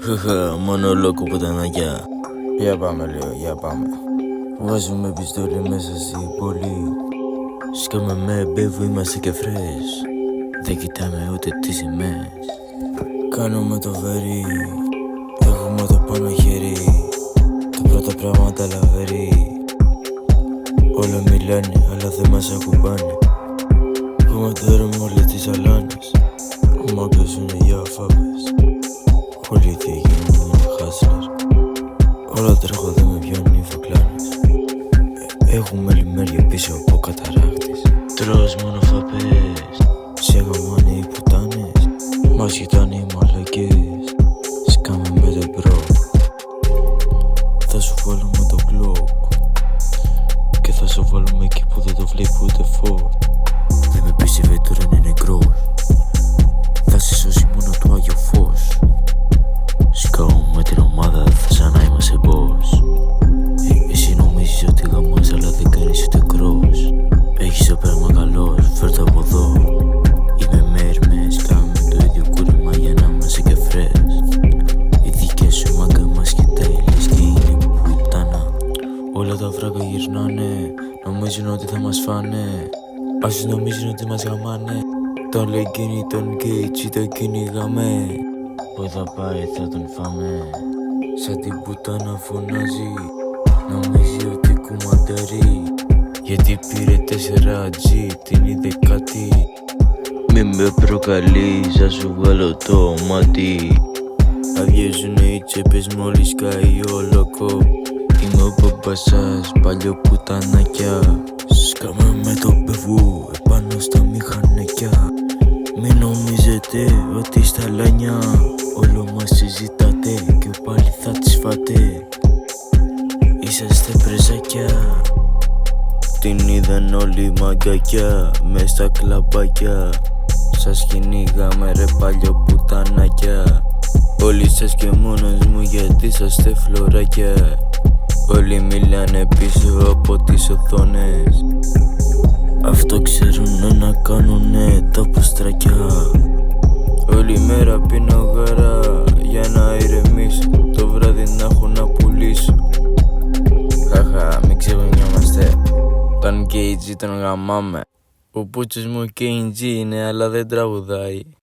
Χαχα, μόνο λόγο πουτανάκια. Για πάμε λίγο, για πάμε. Βάζουμε πιστόλι μέσα στην πόλη. Σκάμε με μπέβου, είμαστε και φρες. Δεν κοιτάμε ούτε τις σημαίες. Κάνουμε το βερί, έχουμε το πάνω χέρι. Τα πρώτα πράγματα λαβερί. Όλα μιλάνε, αλλά δεν μας ακουμπάνε. Κομματέρουμε όλες τις αλάνες. Ο μάγκας είναι για φάπες. Όλοι οι διεγενείς είναι χάσλερ. Όλα τρέχω, δεν με πιάνουν οι φακλάνες. Έχουμε λιμέρια πίσω από καταράχτης. Τρως μόνο φαπές. Σε γαμάνε οι πουτάνες. Μας κοιτάνε οι μαλακές. Σκάμε με το μπρο. Θα σου βάλουμε το Glock. Και θα σου βάλουμε εκεί που δεν το βλέπει ούτε φως. Δεν με πίστευε, τώρα είναι νεκρός. Θα σε σώσει μόνο το Άγιο Φως. Σκάω με την ομάδα, θα σαν να είμαστε boss. Εσύ νομίζεις ότι γαμάς, αλλά δεν κάνεις ούτε cross. Έχεις το πράγμα καλός, φέρ' το από εδώ. Είμαι με Hermes, κάνουμε το ίδιο κούρεμα για να είμαστε και φρες. Οι δικές σου μάγκα μας κοιτάει, λες και είναι πουτάνα. Όλα τα φράγκα γυρνάνε, νομίζουν ότι θα μας φάνε. Όσοι νομίζουν ότι μας γαμάνε, τον Λεγκίνη, τον Γκέιτσι, τον κυνηγάμε. Που θα πάει θα τον φάμε. Σαν την πουτάνα φωνάζει. Νομίζει ότι κουμανταρεί. Γιατί πήρε 4G, την είδε κάτι. Μη με προκαλείς, θα σου βγάλω το μάτι. Αδιέζουνε οι τσέπες μόλις καεί ο λόκο. Είμαι ο μπαμπάς σας, παλιό πουτανάκια. Σκάμε με το μπεβού, επάνω στα μηχανάκια. Μην νομίζετε ότι στα λάνια όλο μας συζητάτε και πάλι θα τις φάτε. Είσαστε πρεζάκια. Την είδαν όλοι μαγκάκια μες στα κλαμπάκια. Σας κυνήγαμε ρε παλιό πουτανάκια. Όλοι σας και μόνος μου γιατί είσαστε φλωράκια. Όλοι μιλάνε πίσω από τις οθόνες. Αυτό ξέρουνε να κάνουνε τα ποστρακιά. Όλη μέρα πίνω γαρά για να ηρεμήσω. Το βράδυ να έχω να πουλήσω. Χαχα, μην ξεχνιόμαστε. Τον KG τον γαμάμε. Ο πούτσος μου KG είναι αλλά δεν τραγουδάει.